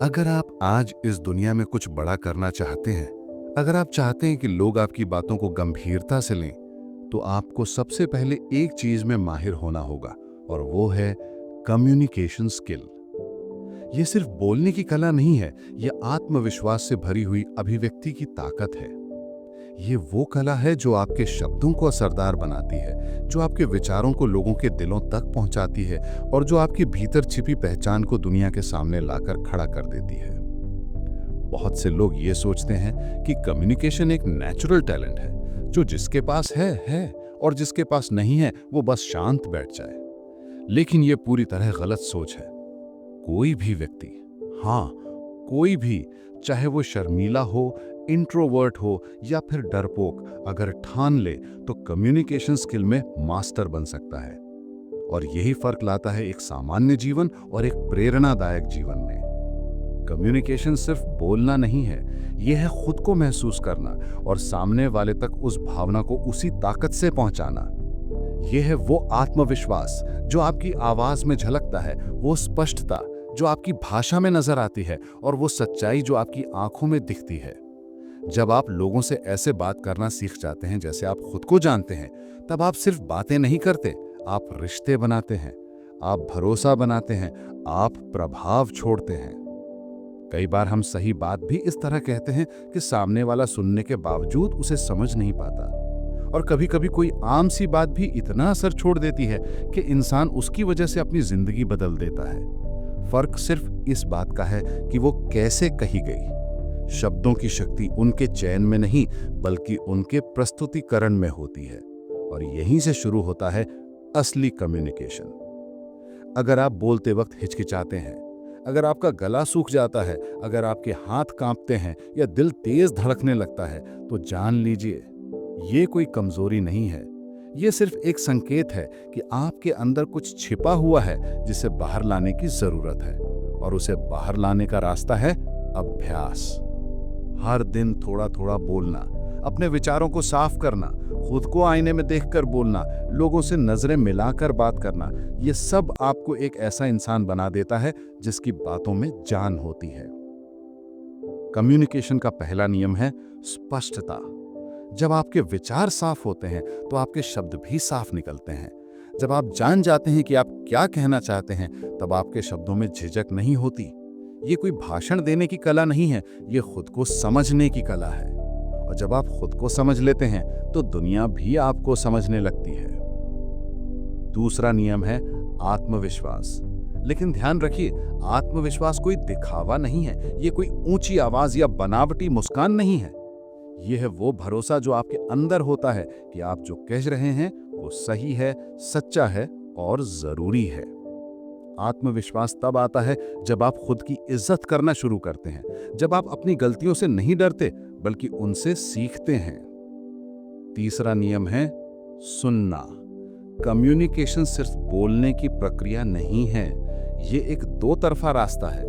अगर आप आज इस दुनिया में कुछ बड़ा करना चाहते हैं, अगर आप चाहते हैं कि लोग आपकी बातों को गंभीरता से लें, तो आपको सबसे पहले एक चीज में माहिर होना होगा और वो है कम्युनिकेशन स्किल। ये सिर्फ बोलने की कला नहीं है, यह आत्मविश्वास से भरी हुई अभिव्यक्ति की ताकत है। ये वो कला है जो आपके शब्दों को असरदार बनाती है, जो आपके विचारों को लोगों के दिलों तक पहुंचाती है और जो आपकी भीतर छिपी पहचान को दुनिया के सामने लाकर खड़ा कर देती है। बहुत से लोग ये सोचते हैं कि कम्युनिकेशन एक नेचुरल टैलेंट है, जो जिसके पास है और जिसके पास नहीं है वो बस शांत बैठ जाए। लेकिन ये पूरी तरह गलत सोच है। कोई भी व्यक्ति, हाँ, कोई भी, चाहे वो शर्मीला हो, इंट्रोवर्ट हो या फिर डरपोक, अगर ठान ले तो कम्युनिकेशन स्किल में मास्टर बन सकता है। और यही फर्क लाता है एक सामान्य जीवन और एक प्रेरणादायक जीवन में। कम्युनिकेशन सिर्फ बोलना नहीं है, यह है खुद को महसूस करना और सामने वाले तक उस भावना को उसी ताकत से पहुंचाना। यह है वो आत्मविश्वास जो आपकी आवाज में झलकता है, वो स्पष्टता जो आपकी भाषा में नजर आती है और वो सच्चाई जो आपकी आंखों में दिखती है। जब आप लोगों से ऐसे बात करना सीख जाते हैं जैसे आप खुद को जानते हैं, तब आप सिर्फ बातें नहीं करते, आप रिश्ते बनाते हैं, आप भरोसा बनाते हैं, आप प्रभाव छोड़ते हैं। कई बार हम सही बात भी इस तरह कहते हैं कि सामने वाला सुनने के बावजूद उसे समझ नहीं पाता। और कभी कभी कोई आम सी बात भी इतना असर छोड़ देती है कि इंसान उसकी वजह से अपनी जिंदगी बदल देता है। फर्क सिर्फ इस बात का है कि वो कैसे कही गई। शब्दों की शक्ति उनके चयन में नहीं, बल्कि उनके प्रस्तुतिकरण में होती है। और यहीं से शुरू होता है असली कम्युनिकेशन। अगर आप बोलते वक्त हिचकिचाते हैं, अगर आपका गला सूख जाता है, अगर आपके हाथ कांपते हैं या दिल तेज धड़कने लगता है, तो जान लीजिए ये कोई कमजोरी नहीं है। ये सिर्फ एक संकेत है कि आपके अंदर कुछ छिपा हुआ है जिसे बाहर लाने की जरूरत है। और उसे बाहर लाने का रास्ता है अभ्यास। हर दिन थोड़ा थोड़ा बोलना, अपने विचारों को साफ करना, खुद को आईने में देखकर बोलना, लोगों से नजरें मिलाकर बात करना, ये सब आपको एक ऐसा इंसान बना देता है जिसकी बातों में जान होती है। कम्युनिकेशन का पहला नियम है स्पष्टता। जब आपके विचार साफ होते हैं तो आपके शब्द भी साफ निकलते हैं। जब आप जान जाते हैं कि आप क्या कहना चाहते हैं, तब आपके शब्दों में झिझक नहीं होती। ये कोई भाषण देने की कला नहीं है, ये खुद को समझने की कला है। और जब आप खुद को समझ लेते हैं तो दुनिया भी आपको समझने लगती है। दूसरा नियम है आत्मविश्वास। लेकिन ध्यान रखिए, आत्मविश्वास कोई दिखावा नहीं है, ये कोई ऊंची आवाज या बनावटी मुस्कान नहीं है। यह है वो भरोसा जो आपके अंदर होता है कि आप जो कह रहे हैं वो सही है, सच्चा है और जरूरी है। आत्मविश्वास तब आता है जब आप खुद की इज्जत करना शुरू करते हैं, जब आप अपनी गलतियों से नहीं डरते बल्कि उनसे सीखते हैं। तीसरा नियम है सुनना। कम्युनिकेशन सिर्फ बोलने की प्रक्रिया नहीं है, ये एक दो तरफा रास्ता है।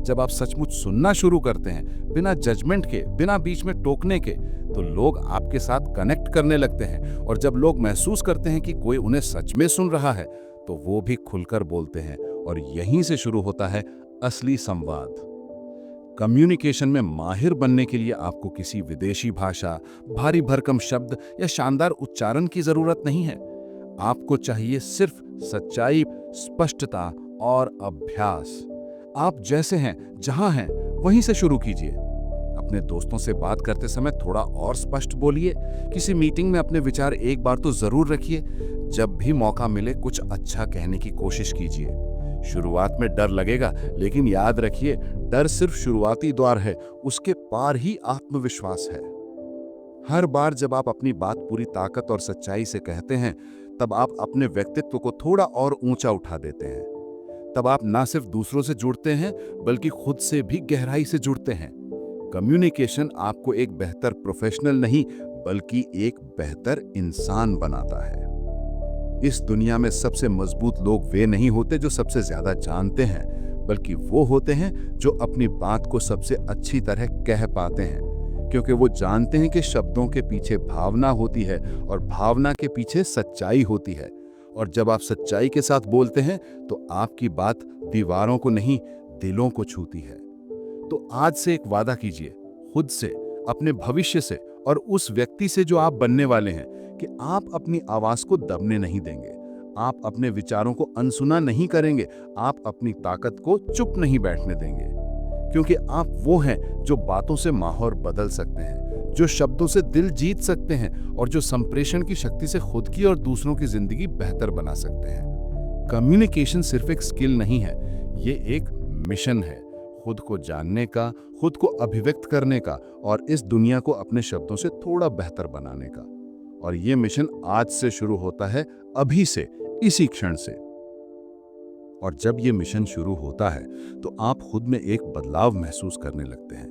जब आप सचमुच सुनना शुरू करते हैं, बिना जजमेंट के, बिना बीच में टोकने के, तो लोग आपके साथ कनेक्ट करने लगते हैं। और जब लोग महसूस करते हैं कि कोई उन्हें सच में सुन रहा है, तो वो भी खुलकर बोलते हैं। और यहीं से शुरू होता है असली संवाद। कम्युनिकेशन में माहिर बनने के लिए आपको किसी विदेशी भाषा, भारी भरकम शब्द या शानदार उच्चारण की जरूरत नहीं है। आपको चाहिए सिर्फ सच्चाई, स्पष्टता और अभ्यास। आप जैसे हैं, जहां हैं, वहीं से शुरू कीजिए। अपने दोस्तों से बात करते समय थोड़ा और स्पष्ट बोलिए। किसी मीटिंग में अपने विचार एक बार तो जरूर रखिए। जब भी मौका मिले कुछ अच्छा कहने की कोशिश कीजिए। शुरुआत में डर लगेगा, लेकिन याद रखिए, डर सिर्फ शुरुआती द्वार है, उसके पार ही आत्मविश्वास है। हर बार जब आप अपनी बात पूरी ताकत और सच्चाई से कहते हैं, तब आप अपने व्यक्तित्व को थोड़ा और ऊंचा उठा देते हैं। तब आप ना सिर्फ दूसरों से जुड़ते हैं, बल्कि खुद से भी गहराई से जुड़ते हैं। कम्युनिकेशन आपको एक बेहतर प्रोफेशनल नहीं, बल्कि एक बेहतर इंसान बनाता है। इस दुनिया में सबसे मजबूत लोग वे नहीं होते जो सबसे ज्यादा जानते हैं, बल्कि वो होते हैं जो अपनी बात को सबसे अच्छी तरह कह पाते हैं, क्योंकि वो जानते हैं कि शब्दों के पीछे भावना होती है और भावना के पीछे सच्चाई होती है। और जब आप सच्चाई के साथ बोलते हैं तो आपकी बात दीवारों को नहीं, दिलों को छूती है। तो आज से एक वादा कीजिए, खुद से, अपने भविष्य से और उस व्यक्ति से जो आप बनने वाले हैं, कि आप अपनी आवाज को दबने नहीं देंगे, आप अपने विचारों को अनसुना नहीं करेंगे, आप अपनी ताकत को चुप नहीं बैठने देंगे। क्योंकि आप वो हैं जो बातों से माहौल बदल सकते हैं, जो शब्दों से दिल जीत सकते हैं और जो संप्रेषण की शक्ति से खुद की और दूसरों की जिंदगी बेहतर बना सकते हैं। कम्युनिकेशन सिर्फ एक स्किल नहीं है, ये एक मिशन है, खुद को जानने का, खुद को अभिव्यक्त करने का और इस दुनिया को अपने शब्दों से थोड़ा बेहतर बनाने का। और ये मिशन आज से शुरू होता है, अभी से, इसी क्षण से। और जब ये मिशन शुरू होता है तो आप खुद में एक बदलाव महसूस करने लगते हैं।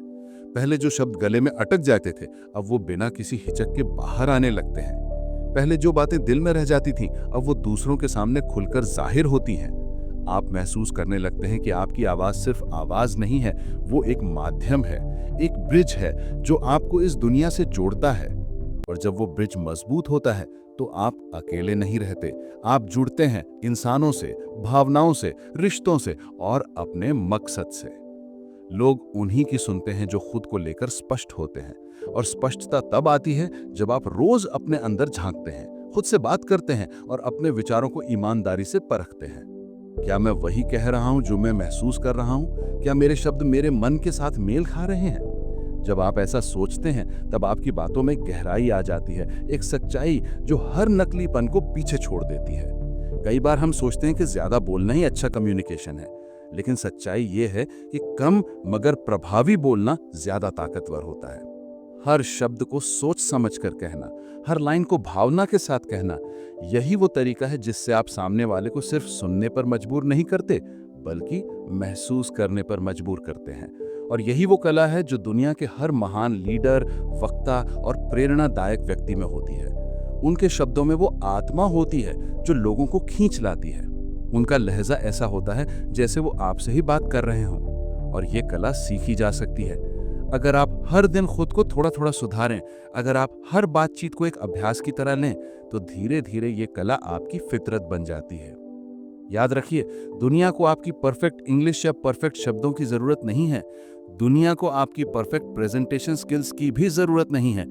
पहले जो शब्द गले में अटक जाते थे, अब वो बिना किसी हिचक के बाहर आने लगते हैं। पहले जो बातें दिल में रह जाती थीं, अब वो दूसरों के सामने खुलकर जाहिर होती हैं। आप महसूस करने लगते हैं कि आपकी आवाज सिर्फ आवाज नहीं है, वो एक माध्यम है, एक ब्रिज है जो आपको इस दुनिया से जोड़ता है। और जब वो ब्रिज मजबूत होता है तो आप अकेले नहीं रहते, आप जुड़ते हैं इंसानों से, भावनाओं से, रिश्तों से और अपने मकसद से। लोग उन्हीं की सुनते हैं जो खुद को लेकर स्पष्ट होते हैं। और स्पष्टता तब आती है जब आप रोज अपने अंदर झांकते हैं, खुद से बात करते हैं और अपने विचारों को ईमानदारी से परखते हैं। क्या मैं वही कह रहा हूं जो मैं महसूस कर रहा हूं? क्या मेरे शब्द मेरे मन के साथ मेल खा रहे हैं? जब आप ऐसा सोचते हैं तब आपकी बातों में गहराई आ जाती है, एक सच्चाई जो हर नकलीपन को पीछे छोड़ देती है। कई बार हम सोचते हैं कि ज्यादा बोलना ही अच्छा कम्युनिकेशन है, लेकिन सच्चाई ये है कि कम मगर प्रभावी बोलना ज्यादा ताकतवर होता है। हर शब्द को सोच समझ कर कहना, हर लाइन को भावना के साथ कहना, यही वो तरीका है जिससे आप सामने वाले को सिर्फ सुनने पर मजबूर नहीं करते, बल्कि महसूस करने पर मजबूर करते हैं। और यही वो कला है जो दुनिया के हर महान लीडर, वक्ता और प्रेरणादायक व्यक्ति में होती है। उनके शब्दों में वो आत्मा होती है जो लोगों को खींच लाती है। उनका लहजा ऐसा होता है जैसे वो आपसे ही बात कर रहे हों। और ये कला सीखी जा सकती है। अगर आप हर दिन खुद को थोड़ा थोड़ा सुधारें, अगर आप हर बातचीत को एक अभ्यास की तरह लें, तो धीरे धीरे ये कला आपकी फितरत बन जाती है। याद रखिए, दुनिया को आपकी परफेक्ट इंग्लिश या परफेक्ट शब्दों की जरूरत नहीं है। दुनिया को आपकी परफेक्ट प्रेजेंटेशन स्किल्स की भी जरूरत नहीं है।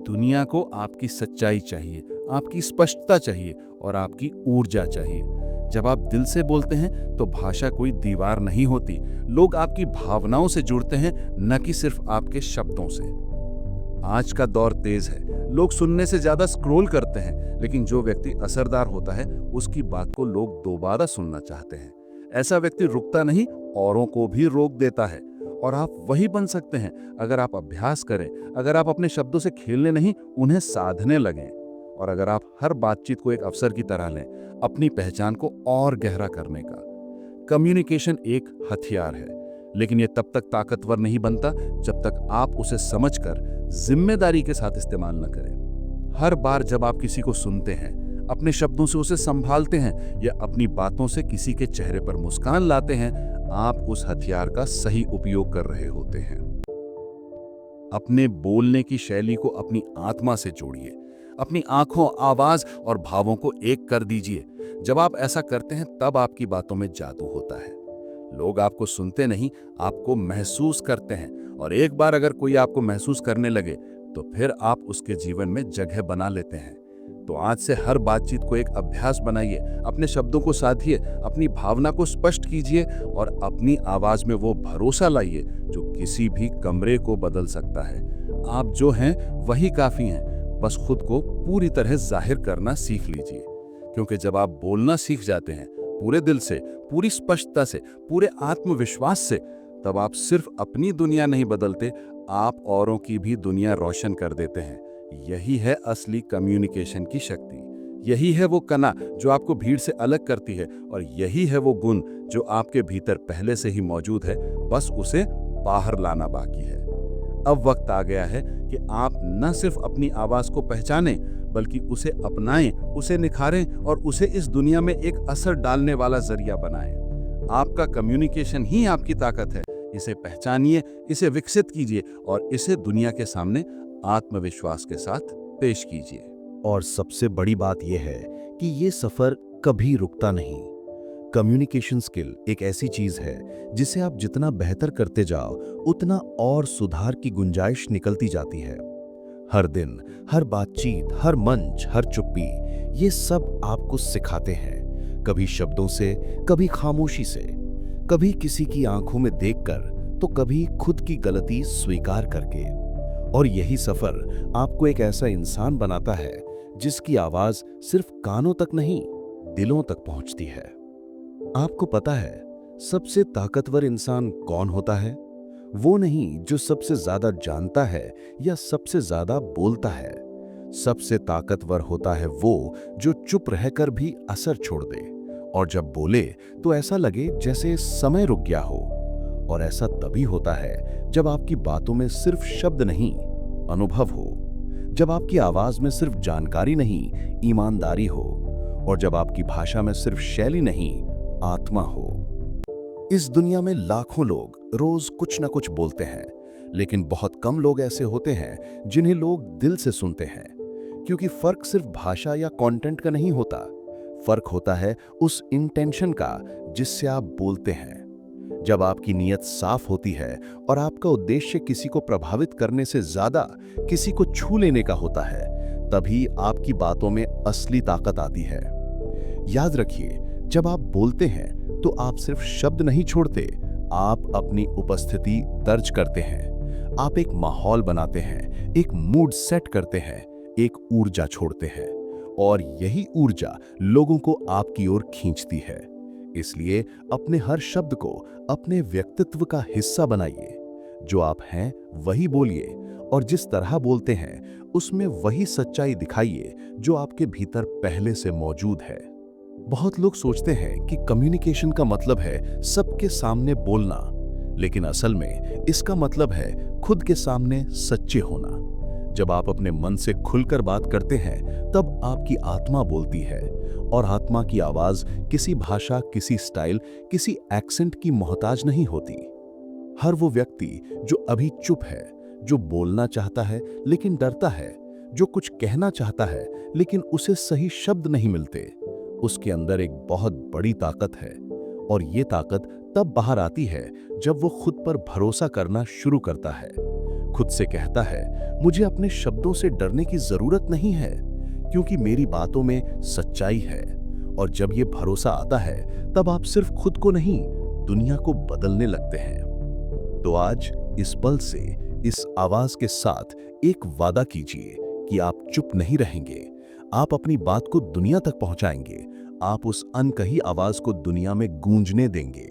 दुनिया को आपकी सच्चाई चाहिए, आपकी स्पष्टता चाहिए और आपकी ऊर्जा चाहिए। जब आप दिल से बोलते हैं तो भाषा कोई दीवार नहीं होती। लोग आपकी भावनाओं से जुड़ते हैं, न कि सिर्फ आपके शब्दों से। आज का दौर तेज है, लोग सुनने से ज्यादा स्क्रॉल करते हैं, लेकिन जो व्यक्ति असरदार होता है उसकी बात को लोग दोबारा सुनना चाहते हैं। ऐसा व्यक्ति रुकता नहीं, औरों को भी रोक देता है। और आप वही बन सकते हैं अगर आप अभ्यास करें, अगर आप अपने शब्दों से खेलने नहीं, उन्हें साधने लगें। और अगर आप हर बातचीत को एक अवसर की तरह लें, अपनी पहचान को और गहरा करने का। कम्युनिकेशन एक हथियार है, लेकिन यह तब तक ताकतवर नहीं बनता जब तक आप उसे समझकर जिम्मेदारी के साथ इस्तेमाल न करें। हर बार जब आप किसी को सुनते हैं, अपने शब्दों से उसे संभालते हैं या अपनी बातों से किसी के चेहरे पर मुस्कान लाते हैं, आप उस हथियार का सही उपयोग कर रहे होते हैं। अपने बोलने की शैली को अपनी आत्मा से जोड़िए, अपनी आंखों, आवाज और भावों को एक कर दीजिए। जब आप ऐसा करते हैं तब आपकी बातों में जादू होता है। लोग आपको सुनते नहीं, आपको महसूस करते हैं। और एक बार अगर कोई आपको महसूस करने लगे तो फिर आप उसके जीवन में जगह बना लेते हैं। तो आज से हर बातचीत को एक अभ्यास बनाइए, अपने शब्दों को साधिए, अपनी भावना को स्पष्ट कीजिए और अपनी आवाज में वो भरोसा लाइए जो किसी भी कमरे को बदल सकता है। आप जो हैं वही काफी हैं, बस खुद को पूरी तरह जाहिर करना सीख लीजिए। क्योंकि जब आप बोलना सीख जाते हैं पूरे दिल से, पूरी स्पष्टता से, पूरे आत्मविश्वास से, तब आप सिर्फ अपनी दुनिया नहीं बदलते, आप औरों की भी दुनिया रोशन कर देते हैं। यही है असली कम्युनिकेशन की शक्ति। यही है वो कला जो आपको भीड़ से अलग करती है और यही है वो गुण जो आपके भीतर पहले से ही मौजूद है, बस उसे बाहर लाना बाकी है। अब वक्त आ गया है कि आप न सिर्फ अपनी आवाज को पहचानें, बल्कि उसे अपनाएं, उसे निखारें और उसे इस दुनिया में एक असर डालने वाला जरिया बनाएं। आपका कम्युनिकेशन ही आपकी ताकत है। इसे पहचानिए, इसे विकसित कीजिए और इसे दुनिया के सामने आत्मविश्वास के साथ पेश कीजिए। और सबसे बड़ी बात यह है कि ये सफर कभी रुकता नहीं। कम्युनिकेशन स्किल एक ऐसी चीज है जिसे आप जितना बेहतर करते जाओ उतना और सुधार की गुंजाइश निकलती जाती है। हर दिन, हर बातचीत, हर मंच, हर चुप्पी, ये सब आपको सिखाते हैं, कभी शब्दों से, कभी खामोशी से, कभी किसी की आंखों में देखकर, तो कभी खुद की गलती स्वीकार करके। और यही सफर आपको एक ऐसा इंसान बनाता है जिसकी आवाज सिर्फ कानों तक नहीं, दिलों तक पहुंचती है। आपको पता है सबसे ताकतवर इंसान कौन होता है? वो नहीं जो सबसे ज्यादा जानता है या सबसे ज्यादा बोलता है। सबसे ताकतवर होता है वो जो चुप रहकर भी असर छोड़ दे, और जब बोले तो ऐसा लगे जैसे समय रुक गया हो। और ऐसा तभी होता है जब आपकी बातों में सिर्फ शब्द नहीं, अनुभव हो, जब आपकी आवाज में सिर्फ जानकारी नहीं, ईमानदारी हो, और जब आपकी भाषा में सिर्फ शैली नहीं, आत्मा हो। इस दुनिया में लाखों लोग रोज कुछ ना कुछ बोलते हैं, लेकिन बहुत कम लोग ऐसे होते हैं जिन्हें लोग दिल से सुनते हैं। क्योंकि फर्क सिर्फ भाषा या कंटेंट का नहीं होता, फर्क होता है उस इंटेंशन का जिससे आप बोलते हैं। जब आपकी नीयत साफ होती है और आपका उद्देश्य किसी को प्रभावित करने से ज्यादा किसी को छू लेने का होता है, तभी आपकी बातों में असली ताकत आती है। याद रखिए, जब आप बोलते हैं तो आप सिर्फ शब्द नहीं छोड़ते, आप अपनी उपस्थिति दर्ज करते हैं। आप एक माहौल बनाते हैं, एक मूड सेट करते हैं, एक ऊर्जा छोड़ते हैं, और यही ऊर्जा लोगों को आपकी ओर खींचती है। इसलिए अपने हर शब्द को अपने व्यक्तित्व का हिस्सा बनाइए। जो आप हैं वही बोलिए, और जिस तरह बोलते हैं उसमें वही सच्चाई दिखाइए जो आपके भीतर पहले से मौजूद है। बहुत लोग सोचते हैं कि कम्युनिकेशन का मतलब है सबके सामने बोलना, लेकिन असल में इसका मतलब है खुद के सामने सच्चे होना। जब आप अपने मन से खुलकर बात करते हैं, तब आपकी आत्मा बोलती है, और आत्मा की आवाज किसी भाषा, किसी स्टाइल, किसी एक्सेंट की मोहताज नहीं होती। हर वो व्यक्ति जो अभी चुप है, जो बोलना चाहता है लेकिन डरता है, जो कुछ कहना चाहता है लेकिन उसे सही शब्द नहीं मिलते, उसके अंदर एक बहुत बड़ी ताकत है। और ये ताकत तब बाहर आती है जब वो खुद पर भरोसा करना शुरू करता है। खुद से कहता है, मुझे अपने शब्दों से डरने की जरूरत नहीं है, क्योंकि मेरी बातों में सच्चाई है। और जब ये भरोसा आता है, तब आप सिर्फ खुद को नहीं, दुनिया को बदलने लगते हैं। तो आज इस पल से, इस आवाज के साथ एक वादा कीजिए कि आप चुप नहीं रहेंगे। आप अपनी बात को दुनिया तक पहुंचाएंगे। आप उस अनकही आवाज को दुनिया में गूंजने देंगे,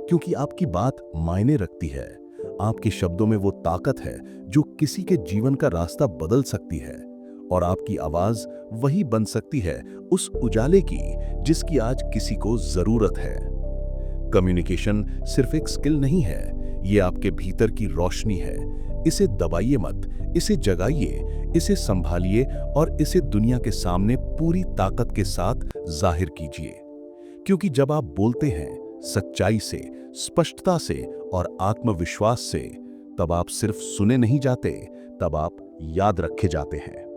क्योंकि आपकी बात मायने रखती है। आपके शब्दों में वो ताकत है जो किसी के जीवन का रास्ता बदल सकती है, और आपकी आवाज वही बन सकती है उस उजाले की जिसकी आज किसी को जरूरत है। कम्युनिकेशन सिर्फ एक स्किल नहीं है, ये आपके भीतर की रोशनी है। इसे दबाइए मत, इसे जगाइए, इसे संभालिए, और इसे दुनिया के सामने पूरी ताकत के साथ जाहिर कीजिए। क्योंकि जब आप बोलते हैं सच्चाई से, स्पष्टता से और आत्मविश्वास से, तब आप सिर्फ सुने नहीं जाते, तब आप याद रखे जाते हैं।